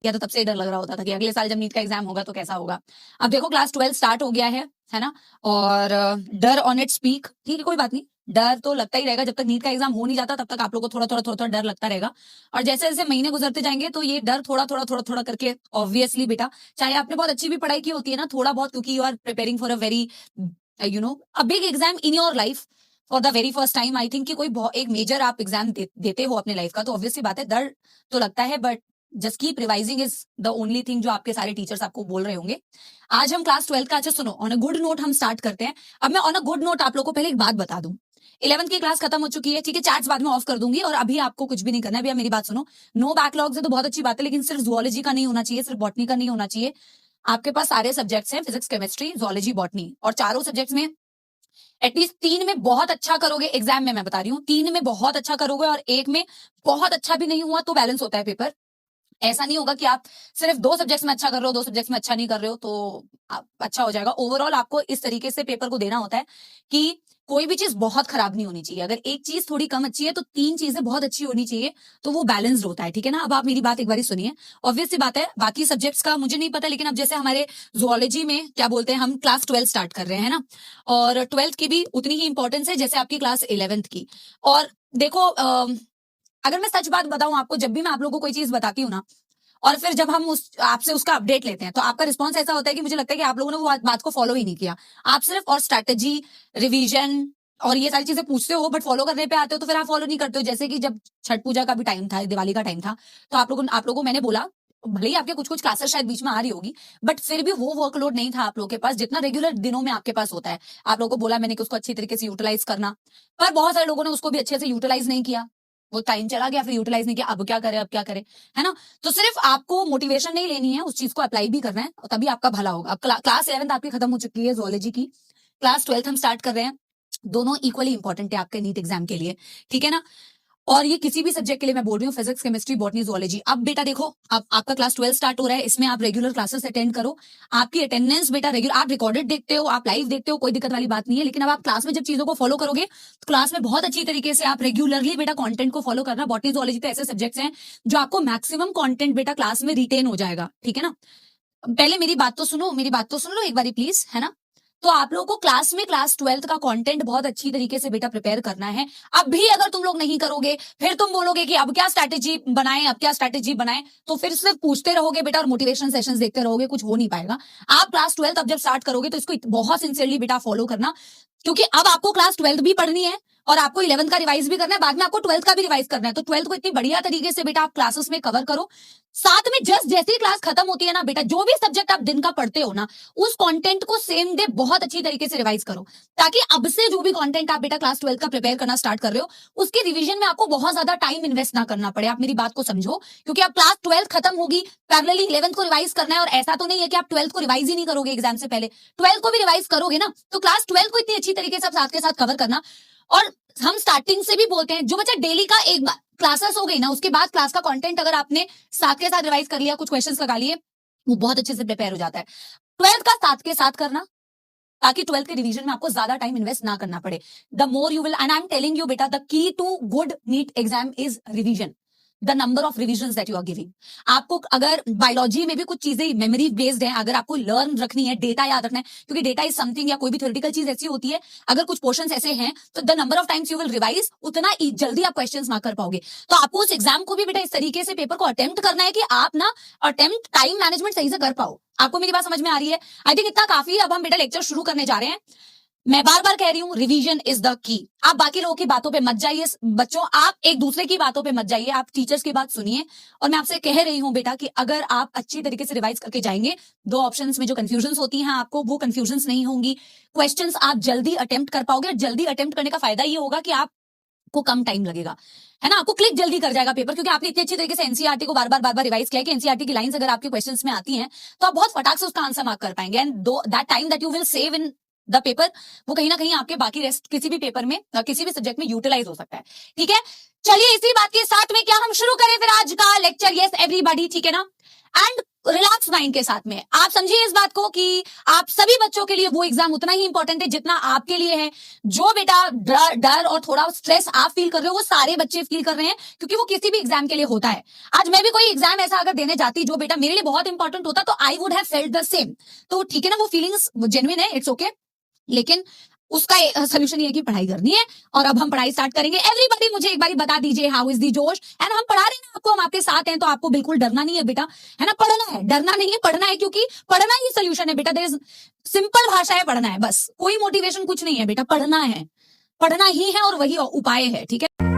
या तो तब से डर लग रहा होता था कि अगले साल जब नीट का एग्जाम होगा तो कैसा होगा। अब देखो क्लास 12 स्टार्ट हो गया है ना, और डर ऑन इट्स पीक, ठीक है कोई बात नहीं, डर तो लगता ही रहेगा जब तक नीट का एग्जाम हो नहीं जाता, तब तक आप लोगों को थोड़ा थोड़ा डर लगता रहेगा। और जैसे जैसे महीने गुजरते जाएंगे तो ये डर थोड़ा थोड़ा करके ऑब्वियसली बेटा, चाहे आपने बहुत अच्छी भी पढ़ाई की होती है ना, थोड़ा बहुत, क्योंकि you are preparing for a very a big exam in your life for the very first time, I think कि कोई एक मेजर आप एग्जाम देते हो अपने लाइफ का, तो ऑब्वियसली बात है डर तो लगता है, but just keep revising is the only thing जो आपके सारे टीचर्स आपको बोल रहे होंगे। आज हम क्लास 12 का, अच्छा सुनो, ऑन अ गुड नोट हम स्टार्ट करते हैं। अब मैं ऑन अ गुड नोट आप लोगों को पहले एक बात बता दूं, 11th की क्लास खत्म हो चुकी है, ठीक है, चैट्स बाद में ऑफ कर दूंगी, और अभी आपको कुछ भी नहीं करना है। भैया मेरी बात सुनो, नो बैकलॉग्स है तो बहुत अच्छी बात है, लेकिन सिर्फ जुअलॉजी का नहीं होना चाहिए, सिर्फ बॉटनी का नहीं होना चाहिए। आपके पास सारे सब्जेक्ट्स हैं, फिजिक्स केमिस्ट्री जुअलॉजी बॉटनी, और चारों सब्जेक्ट्स में एटलीस्ट 3 में बहुत अच्छा करोगे एग्जाम में, मैं बता रही हूँ 3 में बहुत अच्छा करोगे, और एक में बहुत अच्छा भी नहीं हुआ तो बैलेंस होता है पेपर। ऐसा नहीं होगा कि आप सिर्फ 2 सब्जेक्ट्स में अच्छा कर रहे हो, 2 सब्जेक्ट्स में अच्छा नहीं कर रहे हो तो अच्छा हो जाएगा। ओवरऑल आपको इस तरीके से पेपर को देना होता है कि कोई भी चीज बहुत खराब नहीं होनी चाहिए, अगर एक चीज थोड़ी कम अच्छी है तो 3 चीजें बहुत अच्छी होनी चाहिए, तो वो बैलेंस्ड होता है, ठीक है ना। अब आप मेरी बात एक बार सुनिए, ऑब्वियस सी बात है बाकी सब्जेक्ट्स का मुझे नहीं पता, लेकिन अब जैसे हमारे जुअलॉजी में क्या बोलते हैं, हम क्लास 12 स्टार्ट कर रहे हैं ना, और 12th की भी उतनी ही इंपॉर्टेंस है जैसे आपकी क्लास 11th की। और देखो अगर मैं सच बात बताऊं आपको, जब भी मैं आप लोगों को कोई चीज बताती हूँ ना, और फिर जब हम उस आपसे उसका अपडेट लेते हैं, तो आपका रिस्पॉन्स ऐसा होता है कि मुझे लगता है कि आप लोगों ने वो बात को फॉलो ही नहीं किया। आप सिर्फ और स्ट्रैटेजी, रिवीजन और ये सारी चीजें पूछते हो, बट फॉलो करने पे आते हो तो फिर आप फॉलो नहीं करते हो। जैसे कि जब छठ पूजा का भी टाइम था, दिवाली का टाइम था, तो आप लोगों को मैंने बोला, भले ही आपके कुछ कुछ क्लासेस शायद बीच में आ रही होगी, बट फिर भी वो वर्कलोड नहीं था आप लोगों के पास जितना रेगुलर दिनों में आपके पास होता है। आप लोगों को बोला मैंने कि उसको अच्छी तरीके से यूटिलाइज करना, पर बहुत सारे लोगों ने उसको भी अच्छे से यूटिलाइज नहीं किया, वो टाइम चला गया, फिर यूटिलाइज नहीं किया, अब क्या करे, अब क्या करे, है ना। तो सिर्फ आपको मोटिवेशन नहीं लेनी है, उस चीज को अप्लाई भी करना है, तभी आपका भला होगा। अब क्लास 11th आपकी खत्म हो चुकी है जुअलॉजी की, क्लास 12th हम स्टार्ट कर रहे हैं, दोनों इक्वली इंपॉर्टेंट है आपके नीट एग्जाम के लिए, ठीक है ना। और ये किसी भी सब्जेक्ट के लिए मैं बोल रही हूँ, फिजिक्स केमिस्ट्री बॉटनी जुअलॉजी। अब बेटा देखो, अब आपका क्लास 12 स्टार्ट हो रहा है, इसमें आप रेगुलर क्लासेस अटेंड करो, आपकी अटेंडेंस बेटा रेगुलर, आप रिकॉर्डेड देखते हो, आप लाइव देखते हो, कोई दिक्कत वाली बात नहीं है, लेकिन अब आप क्लास में जब चीजों को फॉलो करोगे तो क्लास में बहुत अच्छी तरीके से आप रेगुलरली बेटा कंटेंट को फॉलो करना। बॉटनी जुअलॉजी तो ऐसे सब्जेक्ट्स हैं जो आपको मैक्सिमम कंटेंट बेटा क्लास में रिटेन हो जाएगा, ठीक है ना। पहले मेरी बात तो सुनो, मेरी बात तो सुन लो एक बारी प्लीज, है ना। तो आप लोगों को क्लास में क्लास 12th का कंटेंट बहुत अच्छी तरीके से बेटा प्रिपेयर करना है। अब भी अगर तुम लोग नहीं करोगे, फिर तुम बोलोगे कि अब क्या स्ट्रैटेजी बनाएं, अब क्या स्ट्रैटेजी बनाएं, तो फिर सिर्फ पूछते रहोगे बेटा और मोटिवेशन सेशंस देखते रहोगे, कुछ हो नहीं पाएगा। आप क्लास 12th अब जब स्टार्ट करोगे तो इसको बहुत सिंसियरली बेटा फॉलो करना, क्योंकि अब आपको क्लास 12th भी पढ़नी है और आपको 11th का रिवाइज भी करना है, बाद में आपको 12th का भी रिवाइज करना है। तो 12th को इतनी बढ़िया तरीके से बेटा आप क्लासेस में कवर करो। साथ में जस्ट जैसी क्लास खत्म होती है ना बेटा, जो भी सब्जेक्ट आप दिन का पढ़ते हो ना, उस कंटेंट को सेम डे बहुत अच्छी तरीके से रिवाइज करो, ताकि अब से जो भी कंटेंट आप बेटा क्लास 12 का प्रिपेयर करना स्टार्ट कर रहे हो, उसके रिवीजन में आपको बहुत ज्यादा टाइम इन्वेस्ट ना करना पड़े। आप मेरी बात को समझो, क्योंकि आप क्लास 12 खत्म होगी, पैरेलली 11th को रिवाइज करना है, और ऐसा तो नहीं है कि आप 12th को रिवाइज ही नहीं करोगे एग्जाम से पहले, 12th को भी रिवाइज करोगे ना, तो क्लास 12 को इतनी अच्छी तरीके से साथ के साथ कवर करना। और हम स्टार्टिंग से भी बोलते हैं, जो बच्चा डेली का एक बार क्लासेस हो गई ना, उसके बाद क्लास का कंटेंट अगर आपने साथ के साथ रिवाइज कर लिया, कुछ क्वेश्चंस लगा लिए, वो बहुत अच्छे से प्रिपेयर हो जाता है। 12th का साथ के साथ करना, ताकि 12th के रिवीजन में आपको ज्यादा टाइम इन्वेस्ट ना करना पड़े। The more you will, and I am telling you बेटा, the key to good NEET exam is revision, the number of revision that you are giving. आपको अगर बायोलॉजी में भी कुछ चीजें मेमोरी बेस्ड है, अगर आपको लर्न रखनी है, डेटा याद रखना है, क्योंकि डेटा इज समथिंग, या कोई भी थ्योरेटिकल चीज ऐसी होती है, अगर कुछ पोर्शंस ऐसे हैं तो the number of times you will revise, उतना जल्दी आप क्वेश्चंस मार्क कर पाओगे। तो आपको उस एग्जाम को भी बेटा इस तरीके से पेपर को अटेम्प्ट करना है कि आप ना अटेम्प्ट टाइम मैनेजमेंट सही से कर पाओ। आपको मेरी बात समझ में आ रही है? आई थिंक इतना काफी। अब हम बेटा लेक्चर शुरू करने जा रहे हैं। मैं बार बार कह रही हूं, रिवीजन इज द की। आप बाकी लोगों की बातों पे मत जाइए बच्चों, आप एक दूसरे की बातों पे मत जाइए, आप टीचर्स की बात सुनिए। और मैं आपसे कह रही हूं बेटा कि अगर आप अच्छी तरीके से रिवाइज करके जाएंगे, 2 ऑप्शंस में जो कंफ्यूजन्स होती हैं आपको, वो कंफ्यूजन्स नहीं होंगी, क्वेश्चंस आप जल्दी अटेम्प्ट कर पाओगे। जल्दी अटेम्प्ट करने का फायदा ये होगा कि आपको कम टाइम लगेगा, है ना, आपको क्लिक जल्दी कर जाएगा पेपर, क्योंकि आपने इतनी अच्छी तरीके से एनसीईआरटी को बार बार रिवाइज किया कि एनसीईआरटी की लाइंस अगर आपके क्वेश्चंस में आती हैं तो आप बहुत फटाक से उसका आंसर मार्क कर पाएंगे। And that time that you will save in the paper, वो कहीं ना कहीं आपके बाकी रेस्ट किसी भी पेपर में, किसी भी सब्जेक्ट में यूटिलाइज हो सकता है, ठीक है। चलिए इसी बात के साथ में क्या हम शुरू करें फिर आज का लेक्चर? यस एवरीबॉडी, ठीक है ना। एंड रिलैक्स माइंड के साथ में। आप समझिए इस बात को कि आप सभी बच्चों के लिए वो एग्जाम उतना ही इंपॉर्टेंट है जितना आपके लिए है। जो बेटा डर और थोड़ा स्ट्रेस आप फील कर रहे हो वो सारे बच्चे फील कर रहे हैं, क्योंकि वो किसी भी एग्जाम के लिए होता है। आज मैं भी कोई एग्जाम ऐसा अगर देने जाती जो बेटा मेरे लिए बहुत इंपॉर्टेंट होता तो I would have felt the same. तो ठीक है ना, वो फीलिंग्स जेन्युइन है, इट्स ओके। लेकिन उसका सोल्यूशन ये है कि पढ़ाई करनी है और अब हम पढ़ाई स्टार्ट करेंगे। एवरीबॉडी मुझे एक बार बता दीजिए हाउ इज दी जोश। एंड हम पढ़ा रहे हैं आपको, हम आपके साथ हैं, तो आपको बिल्कुल डरना नहीं है बेटा, है ना। पढ़ना है, डरना नहीं है, पढ़ना है, क्योंकि पढ़ना ही सोल्यूशन है बेटा। देयर इज सिंपल भाषा है, पढ़ना है बस, कोई मोटिवेशन कुछ नहीं है बेटा, पढ़ना है, पढ़ना ही है और वही उपाय है, ठीक है।